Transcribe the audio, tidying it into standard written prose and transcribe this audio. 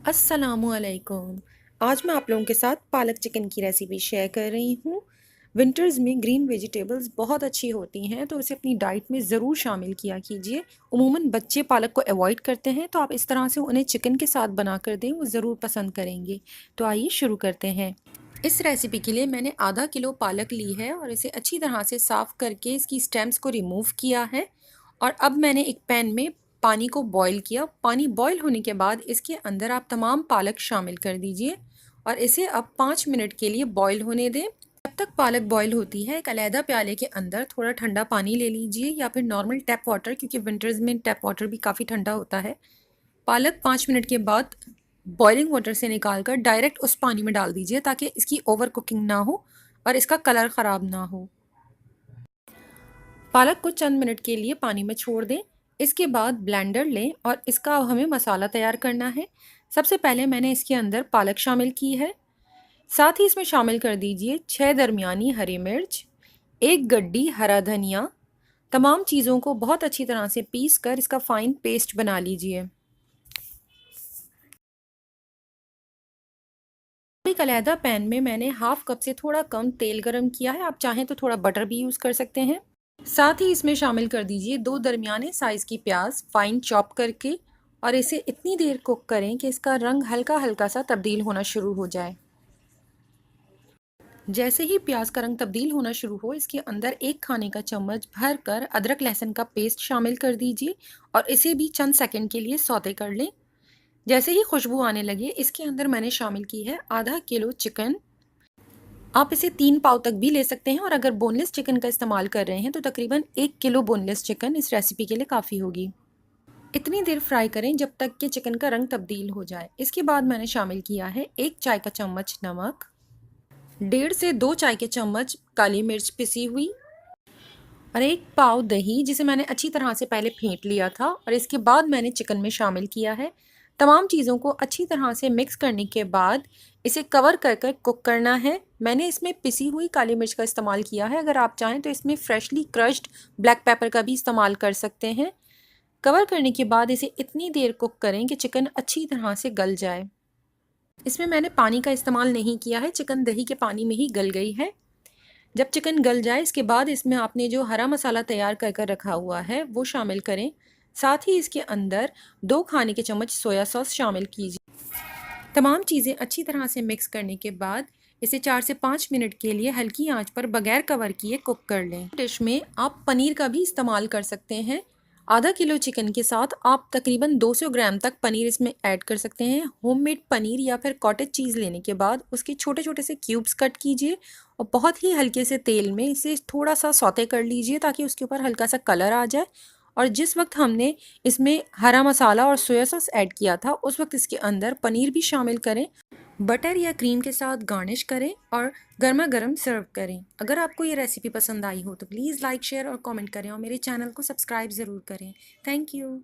अस्सलामुअलैकुम। आज मैं आप लोगों के साथ पालक चिकन की रेसिपी शेयर कर रही हूँ। विंटर्स में ग्रीन वेजिटेबल्स बहुत अच्छी होती हैं, तो इसे अपनी डाइट में ज़रूर शामिल किया कीजिए। उमूमन बच्चे पालक को अवॉइड करते हैं, तो आप इस तरह से उन्हें चिकन के साथ बना कर दें, वो ज़रूर पसंद करेंगे। तो आइए शुरू करते हैं। इस रेसिपी के लिए मैंने आधा किलो पालक ली है और इसे अच्छी तरह से साफ़ करके इसकी स्टेम्स को रिमूव किया है। और अब मैंने एक पैन में पानी को बॉईल किया। पानी बॉईल होने के बाद इसके अंदर आप तमाम पालक शामिल कर दीजिए और इसे अब 5 मिनट के लिए बॉईल होने दें। जब तक पालक बॉईल होती है, एक अलहदा प्याले के अंदर थोड़ा ठंडा पानी ले लीजिए या फिर नॉर्मल टैप वाटर, क्योंकि विंटर्स में टैप वाटर भी काफ़ी ठंडा होता है। पालक 5 मिनट के बाद बॉइलिंग वाटर से निकाल कर डायरेक्ट उस पानी में डाल दीजिए, ताकि इसकी ओवर कुकिंग ना हो और इसका कलर ख़राब ना हो। पालक को चंद मिनट के लिए पानी में छोड़ दें। इसके बाद ब्लेंडर लें और इसका अब हमें मसाला तैयार करना है। सबसे पहले मैंने इसके अंदर पालक शामिल की है। साथ ही इसमें शामिल कर दीजिए 6 दरमियानी हरी मिर्च, 1 गड्डी हरा धनिया। तमाम चीज़ों को बहुत अच्छी तरह से पीस कर इसका फाइन पेस्ट बना लीजिए। एक अलहदा पैन में मैंने हाफ कप से थोड़ा कम तेल गरम किया है। आप चाहें तो थोड़ा बटर भी यूज़ कर सकते हैं। साथ ही इसमें शामिल कर दीजिए 2 दरमियाने साइज़ की प्याज फाइन चॉप करके, और इसे इतनी देर कुक करें कि इसका रंग हल्का हल्का सा तब्दील होना शुरू हो जाए। जैसे ही प्याज का रंग तब्दील होना शुरू हो, इसके अंदर 1 खाने का चम्मच भर कर अदरक लहसुन का पेस्ट शामिल कर दीजिए और इसे भी चंद सेकंड के लिए सौते कर लें। जैसे ही खुशबू आने लगे, इसके अंदर मैंने शामिल की है आधा किलो चिकन। आप इसे 3 पाव तक भी ले सकते हैं, और अगर बोनलेस चिकन का इस्तेमाल कर रहे हैं तो तकरीबन 1 किलो बोनलेस चिकन इस रेसिपी के लिए काफ़ी होगी। इतनी देर फ्राई करें जब तक कि चिकन का रंग तब्दील हो जाए। इसके बाद मैंने शामिल किया है 1 चाय का चम्मच नमक, 1.5 से 2 चाय के चम्मच काली मिर्च पिसी हुई, और 1 पाव दही जिसे मैंने अच्छी तरह से पहले फेंट लिया था, और इसके बाद मैंने चिकन में शामिल किया है। तमाम चीज़ों को अच्छी तरह से मिक्स करने के बाद इसे कवर कर कर कुक करना है। मैंने इसमें पिसी हुई काली मिर्च का इस्तेमाल किया है। अगर आप चाहें तो इसमें फ्रेशली क्रश्ड ब्लैक पेपर का भी इस्तेमाल कर सकते हैं। कवर करने के बाद इसे इतनी देर कुक करें कि चिकन अच्छी तरह से गल जाए। इसमें मैंने पानी का इस्तेमाल नहीं किया है, चिकन दही के पानी में ही गल गई है। जब चिकन गल जाए, इसके बाद इसमें आपने जो हरा मसाला तैयार कर कर रखा हुआ है वो शामिल करें। साथ ही इसके अंदर 2 खाने के चम्मच सोया सॉस शामिल कीजिए। तमाम चीज़ें अच्छी तरह से मिक्स करने के बाद इसे 4 से 5 मिनट के लिए हल्की आंच पर बगैर कवर किए कुक कर लें। डिश में आप पनीर का भी इस्तेमाल कर सकते हैं। आधा किलो चिकन के साथ आप तकरीबन 200 ग्राम तक पनीर इसमें ऐड कर सकते हैं। होममेड पनीर या फिर कॉटेज चीज़ लेने के बाद उसके छोटे छोटे से क्यूब्स कट कीजिए और बहुत ही हल्के से तेल में इसे थोड़ा सा सौते कर लीजिए, ताकि उसके ऊपर हल्का सा कलर आ जाए। और जिस वक्त हमने इसमें हरा मसाला और सोया सॉस ऐड किया था, उस वक्त इसके अंदर पनीर भी शामिल करें। बटर या क्रीम के साथ गार्निश करें और गर्मा गर्म सर्व करें। अगर आपको ये रेसिपी पसंद आई हो तो प्लीज़ लाइक, शेयर और कमेंट करें, और मेरे चैनल को सब्सक्राइब ज़रूर करें। Thank you.